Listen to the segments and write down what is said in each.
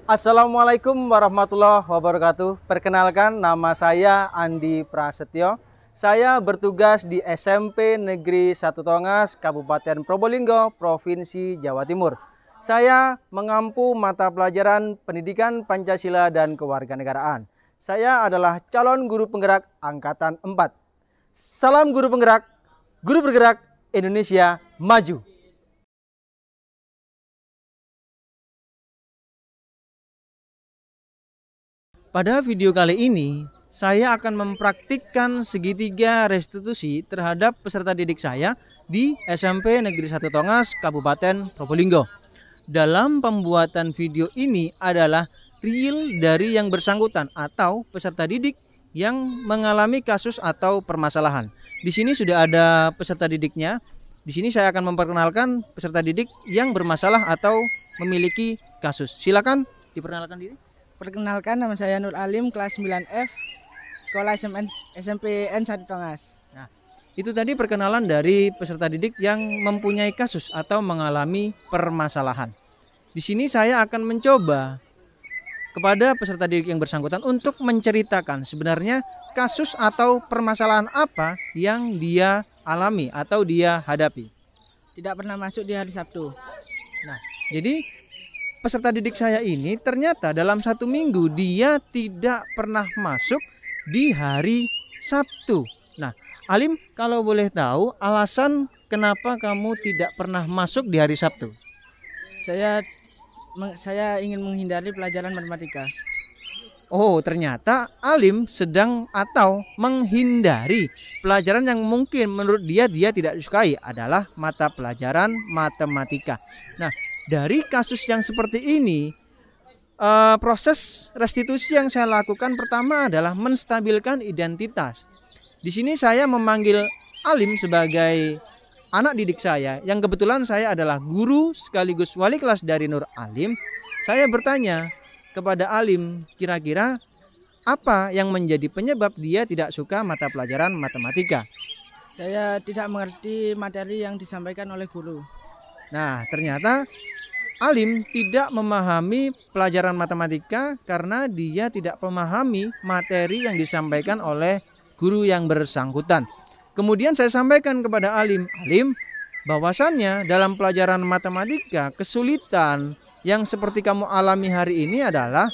Assalamualaikum warahmatullahi wabarakatuh. Perkenalkan, nama saya Andi Prasetyo. Saya bertugas di SMP Negeri 1 Tongas, Kabupaten Probolinggo, Provinsi Jawa Timur. Saya mengampu mata pelajaran Pendidikan Pancasila dan Kewarganegaraan. Saya adalah calon guru penggerak Angkatan 4. Salam guru penggerak, guru bergerak Indonesia maju. Pada video kali ini, saya akan mempraktikkan segitiga restitusi terhadap peserta didik saya di SMP Negeri 1 Tongas, Kabupaten Probolinggo. Dalam pembuatan video ini adalah real dari yang bersangkutan atau peserta didik yang mengalami kasus atau permasalahan. Di sini sudah ada peserta didiknya. Di sini saya akan memperkenalkan peserta didik yang bermasalah atau memiliki kasus. Silakan diperkenalkan diri. Perkenalkan, nama saya Nur Alim, kelas 9F, sekolah SMPN 1 Tongas. Nah, itu tadi perkenalan dari peserta didik yang mempunyai kasus atau mengalami permasalahan. Di sini saya akan mencoba kepada peserta didik yang bersangkutan untuk menceritakan sebenarnya kasus atau permasalahan apa yang dia alami atau dia hadapi. Tidak pernah masuk di hari Sabtu. Nah, jadi peserta didik saya ini ternyata dalam 1 minggu dia tidak pernah masuk di hari Sabtu. Nah, Alim, kalau boleh tahu alasan kenapa kamu tidak pernah masuk di hari Sabtu? Saya ingin menghindari pelajaran matematika. Oh, ternyata Alim sedang atau menghindari pelajaran yang mungkin menurut dia tidak disukai adalah mata pelajaran matematika. Nah, dari kasus yang seperti ini, proses restitusi yang saya lakukan pertama adalah menstabilkan identitas. Di sini saya memanggil Alim sebagai anak didik saya, yang kebetulan saya adalah guru sekaligus wali kelas dari Nur Alim. Saya bertanya kepada Alim, kira-kira apa yang menjadi penyebab dia tidak suka mata pelajaran matematika? Saya tidak mengerti materi yang disampaikan oleh guru. Nah, ternyata Alim tidak memahami pelajaran matematika karena dia tidak memahami materi yang disampaikan oleh guru yang bersangkutan. Kemudian saya sampaikan kepada Alim, bahwasannya dalam pelajaran matematika kesulitan yang seperti kamu alami hari ini adalah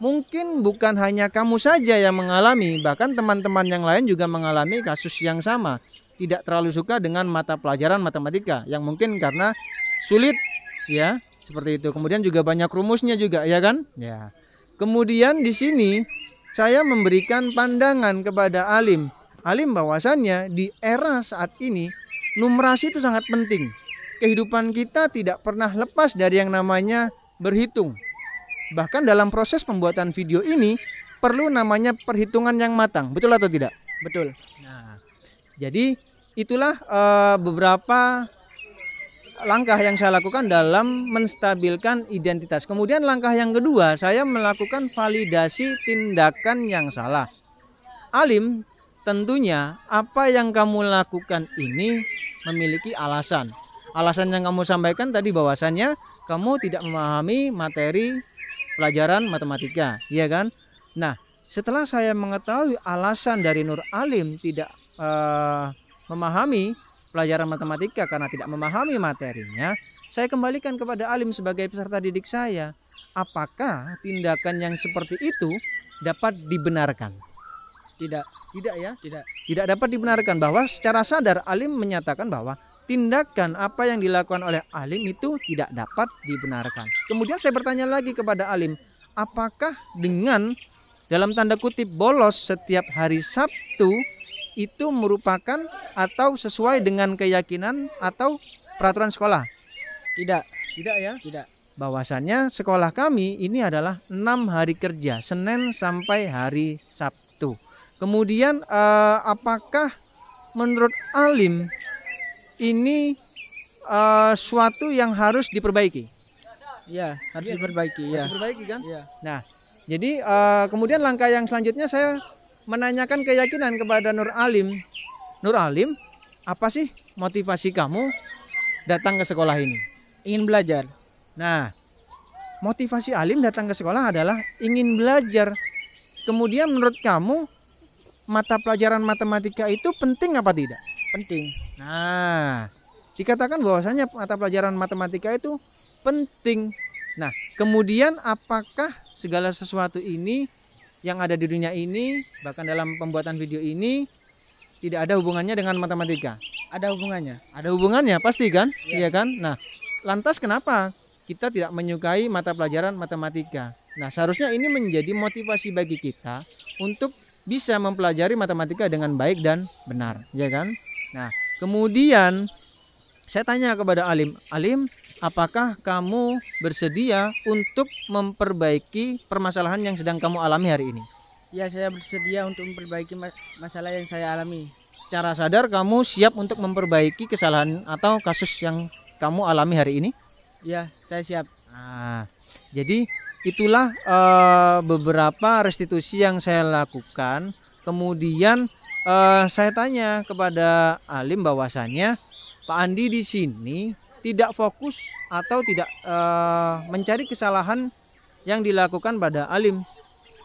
mungkin bukan hanya kamu saja yang mengalami, bahkan teman-teman yang lain juga mengalami kasus yang sama. Tidak terlalu suka dengan mata pelajaran matematika yang mungkin karena sulit, ya, seperti itu. Kemudian juga banyak rumusnya juga, ya kan? Ya. Kemudian di sini saya memberikan pandangan kepada Alim bahwasannya di era saat ini numerasi itu sangat penting. Kehidupan kita tidak pernah lepas dari yang namanya berhitung. Bahkan dalam proses pembuatan video ini perlu namanya perhitungan yang matang. Betul atau tidak? Betul. Nah, jadi itulah beberapa langkah yang saya lakukan dalam menstabilkan identitas. Kemudian langkah yang kedua, saya melakukan validasi tindakan yang salah. Alim, tentunya apa yang kamu lakukan ini memiliki alasan. Alasan yang kamu sampaikan tadi bahwasannya kamu tidak memahami materi pelajaran matematika, iya kan? Nah, setelah saya mengetahui alasan dari Nur Alim tidak memahami pelajaran matematika karena tidak memahami materinya, saya kembalikan kepada Alim sebagai peserta didik saya. Apakah tindakan yang seperti itu dapat dibenarkan? Tidak ya? Tidak dapat dibenarkan, bahwa secara sadar Alim menyatakan bahwa tindakan apa yang dilakukan oleh Alim itu tidak dapat dibenarkan. Kemudian saya bertanya lagi kepada Alim, apakah dengan dalam tanda kutip bolos setiap hari Sabtu itu merupakan atau sesuai dengan keyakinan atau peraturan sekolah? Tidak ya? Tidak. Bahwasannya sekolah kami ini adalah 6 hari kerja, Senin sampai hari Sabtu. Kemudian apakah menurut Alim ini suatu yang harus diperbaiki? Ya, harus diperbaiki. Harus diperbaiki kan? Ya. Nah, jadi kemudian langkah yang selanjutnya saya menanyakan keyakinan kepada Nur Alim. Nur Alim, apa sih motivasi kamu datang ke sekolah ini? Ingin belajar. Nah, motivasi Alim datang ke sekolah adalah ingin belajar. Kemudian menurut kamu mata pelajaran matematika itu penting apa tidak? Penting. Nah, dikatakan bahwasanya mata pelajaran matematika itu penting. Nah, kemudian apakah segala sesuatu ini yang ada di dunia ini, bahkan dalam pembuatan video ini, tidak ada hubungannya dengan matematika? Ada hubungannya. Ada hubungannya, pasti kan? Iya. Iya kan? Nah, lantas kenapa kita tidak menyukai mata pelajaran matematika? Nah, seharusnya ini menjadi motivasi bagi kita untuk bisa mempelajari matematika dengan baik dan benar, ya kan? Nah, kemudian saya tanya kepada Alim, Alim, apakah kamu bersedia untuk memperbaiki permasalahan yang sedang kamu alami hari ini? Ya, saya bersedia untuk memperbaiki masalah yang saya alami. Secara sadar kamu siap untuk memperbaiki kesalahan atau kasus yang kamu alami hari ini? Ya, saya siap. Nah, jadi itulah beberapa restitusi yang saya lakukan. Kemudian saya tanya kepada Alim bahwasannya Pak Andi di sini tidak fokus atau tidak mencari kesalahan yang dilakukan pada Alim.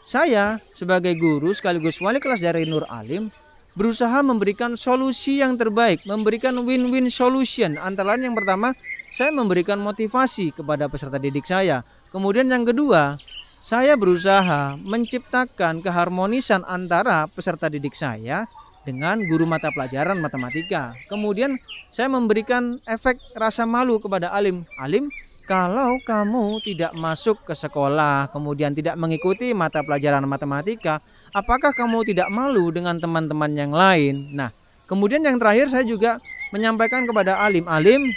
Saya sebagai guru sekaligus wali kelas dari Nur Alim berusaha memberikan solusi yang terbaik, memberikan win-win solution. Antara lain yang pertama, saya memberikan motivasi kepada peserta didik saya. Kemudian yang kedua, saya berusaha menciptakan keharmonisan antara peserta didik saya dengan guru mata pelajaran matematika. Kemudian saya memberikan efek rasa malu kepada Alim. Alim, kalau kamu tidak masuk ke sekolah, kemudian tidak mengikuti mata pelajaran matematika, apakah kamu tidak malu dengan teman-teman yang lain? Nah, kemudian yang terakhir saya juga menyampaikan kepada Alim, Alim,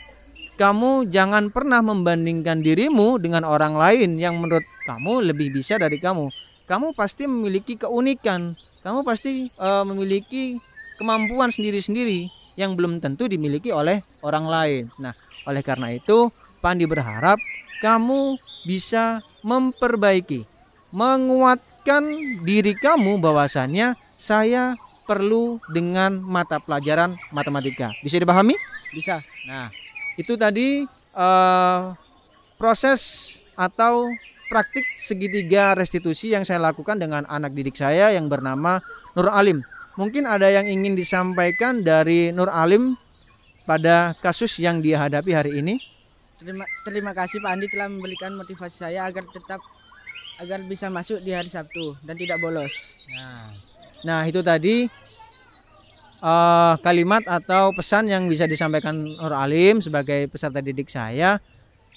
kamu jangan pernah membandingkan dirimu dengan orang lain yang menurut kamu lebih bisa dari kamu. Kamu pasti memiliki keunikan, kamu pasti memiliki kemampuan sendiri-sendiri yang belum tentu dimiliki oleh orang lain. Nah, oleh karena itu Pak Andi berharap kamu bisa memperbaiki, menguatkan diri kamu bahwasannya saya perlu dengan mata pelajaran matematika. Bisa dipahami? Bisa. Nah, itu tadi proses atau praktik segitiga restitusi yang saya lakukan dengan anak didik saya yang bernama Nur Alim. Mungkin ada yang ingin disampaikan dari Nur Alim pada kasus yang dia hadapi hari ini. Terima kasih Pak Andi telah memberikan motivasi saya agar bisa masuk di hari Sabtu dan tidak bolos. Nah, itu tadi kalimat atau pesan yang bisa disampaikan Nur Alim sebagai peserta didik saya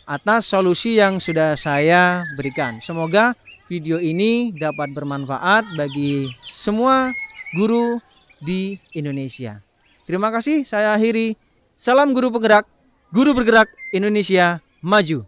atas solusi yang sudah saya berikan. Semoga video ini dapat bermanfaat bagi semua guru di Indonesia. Terima kasih, saya akhiri. Salam guru penggerak, guru bergerak, Indonesia maju.